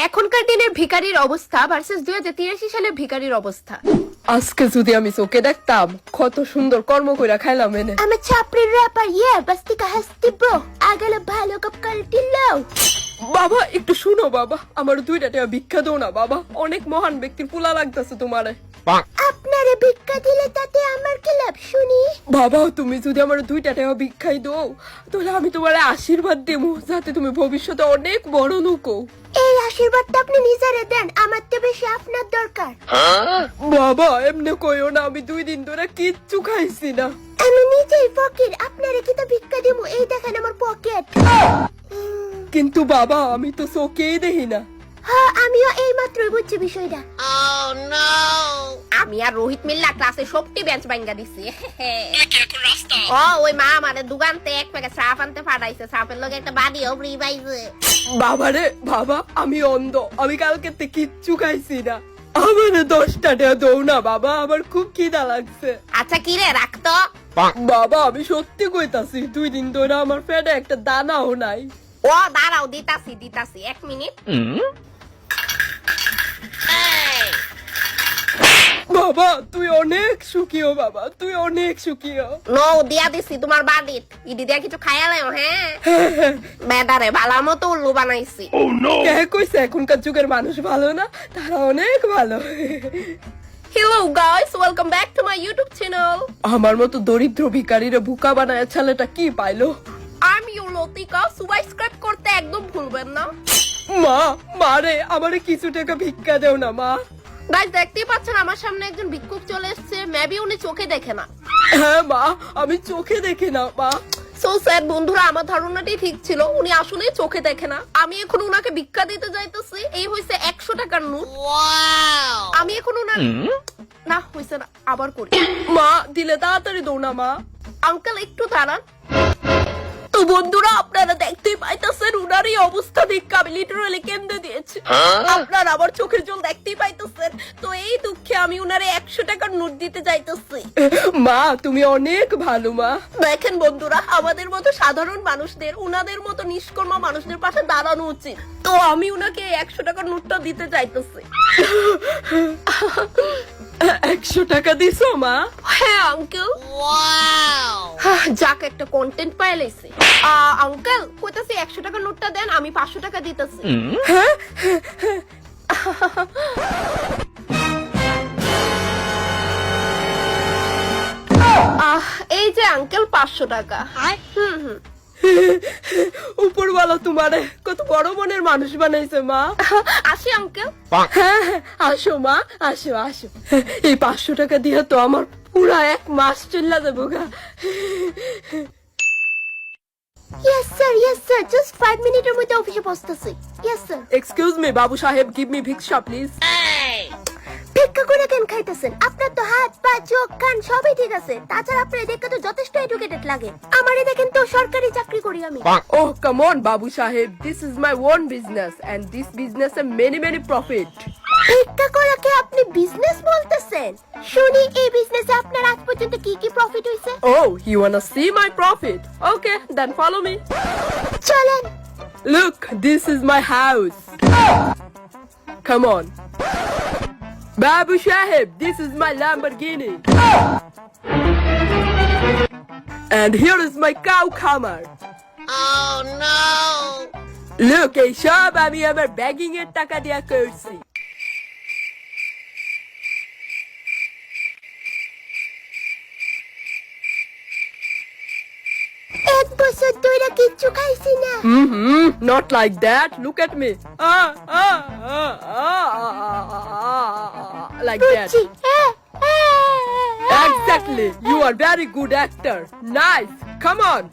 এখনকার দিনের ভিখারির অবস্থা ভার্সেস 2083 সালের ভিখারির অবস্থা। আজকে যদি আমি চোখে দেখতাম কত সুন্দর কর্ম কইরা খাইলাম এনে। আমি ছাপড়ির র্যাপার বাস্তি কা হাসতি ব্রো আগলে ভালো কাপ কালটি লাও। বাবা একটু শুনো বাবা, আমার 2 টাকা ভিক্ষা দাও না বাবা, অনেক মহান ব্যক্তির পোলা লাগতেছে তোমারে। আপনারে ভিক্ষা দিলে তাতে আমার কি লাভ শুনি? বাবা তুমি যদি আমার 2 টাকা ভিক্ষাই দাও তাহলে আমি তোমারে আশীর্বাদ দেবো যাতে তুমি ভবিষ্যতে অনেক বড় লোক হও। এই আশীর্বাদটা আপনি নিজেরে দেন, আমার তো বেশি আপনার দরকার। বাবা এমনি কইও না, আমি 2 দিন ধরে কিচ্ছু খাইছি না। আমি নিজেই ফকির, আপনারে কি তো ভিক্ষা দেব? এই দেখেন আমার পকেট। কিন্তু বাবা আমি তো চোখেই দেখি না। হ্যাঁ আমিও এই মাত্রই বুঝছি বিষয়টা। আমি আর রোহিত মিল্লা ক্লাসে সবটি বেঞ্চ ভাঙা দিছি। ওই মা আমারে দোকানতে এক প্যাকেট সাফ আনতে পাঠাইছে, সাফের লগে একটা বাড়িও ফ্রি পাইছে। বাবারে বাবা আমি অন্ধ, আমি কালকে কিচ্ছু খাইছি না, আমারে 10 টাকা দাও না বাবা, আমার খুব খিদা লাগছে। আচ্ছা কি রে রাখতো। বাবা আমি সত্যি কইতাছি 2 দিন ধরে আমার পেটে একটা দানাও নাই। ও দাঁড়াও দিতাছি 1 মিনিট। বাবা তুই অনেক সুখীও, বাবা তুই অনেক সুখীও। নো দিয়া দিছি তোমার বাড়িত, ইদি দিয়া কিছু খাইয়ালেও। হ্যাঁ বেদারে ভালো মতো উল্লু বানাইছি। কে কইছে এখনকার যুগের মানুষ ভালো না? তারা অনেক ভালো। Hello guys, welcome back to my YouTube channel. আমার মতো দরিদ্র ভিখারিরে বুকা বানায় ছেলেটা কি পাইলো? আমি লতিকা, সাবস্ক্রাইব করতে একদম ভুলবেন না। মা মারে আমারে কিছু টাকা ভিক্ষা দেও না মা। গাইস দেখতেই পাচ্ছেন আমার সামনে একজন ভিক্ষুক চলে এসেছে, মেবি উনি চোখে দেখে না। হ্যাঁ মা আমি চোখে দেখি না মা। সো স্যার বন্ধুরা, আমার ধারণাটাই ঠিক ছিল, উনি আসলে চোখে দেখে না। আমি এখন উনাকে ভিক্ষা দিতে যাইতেছি। এই হইছে 100 টাকার নোট। আমি এখন উনার না হইছে না, আবার করি। মা দিলে তাড়াতাড়ি দৌ না মা। আঙ্কেল একটু দাঁড়ান। তো বন্ধুরা আপনারা দেখতেই পাইতেছেন উনার এই অবস্থা দেখে আমি লিটারালি কেঁদে দিয়েছি। আপনারা আবার চোখের জল দেখতেই পাইতেছেন। তো এই দুঃখে আমি উনারে 100 টাকার নোট দিতে যাইতেছি। মা তুমি অনেক ভালো মা। দেখেন বন্ধুরা, আমাদের মতো সাধারণ মানুষদের উনাদের মতো নিষ্কর্মা মানুষদের পাশে দাঁড়ানো উচিত। তো আমি উনাকে 100 টাকার নোটটা দিতে চাইতেছি। 100 টাকা দিছো মা? হ্যাঁ আঙ্কেল। যাক একটা কন্টেন্ট পাইলাইছে। আঙ্কেল কইতাছি 100 টাকার নোটটা দেন, আমি 500 টাকা দিতেছি। এই যে আঙ্কেল 500 টাকা। উপরওয়ালা তোমারে কত বড় মনের মানুষ বানাইছে মা। আসি আঙ্কেল। হ্যাঁ আসো মা, আসো আসো। এই 500 টাকা দিয়ে তো আমার পুরা 1 মাস চলে যাবো গা। Yes sir, just 5 মিনিটের মধ্যে অফিসে পৌঁছতেছি। Yes sir. এক্সকিউজ মি বাবু সাহেব, গিভ মি ভিক্ষা প্লিজ। ভিক্ষা করে কেন খাইতেছেন? আপনার তো হাত পা চোখ কান সবই ঠিক আছে, তাছাড়া আপনার দেখতে তো যথেষ্ট এডুকেটেড লাগে। আমারে দেখেন তো সরকারি চাকরি করি আমি। Oh come on বাবু সাহেব, this is my own business and this business has many profit. ভিক্ষা করাকে আপনি বিজনেস বলতেছেন? শুনি এই বিজনেসে আপনার আজ পর্যন্ত কি কি প্রফিট হইছে? Oh you wanna see my profit? Okay then follow me. চলেন। Look, this is my house. Come on. Babu Shahib, this is my Lamborghini. And here is my cow calmer. Oh no. Look, এই সব আমি আমার bagging এর টাকা দিয়া করছি। এক বছর ধরে কিচ্ছু খাইছি না। Not like that. Look at me. Like that. বুঝছি। Exactly. You are very good actor. Nice. Come on.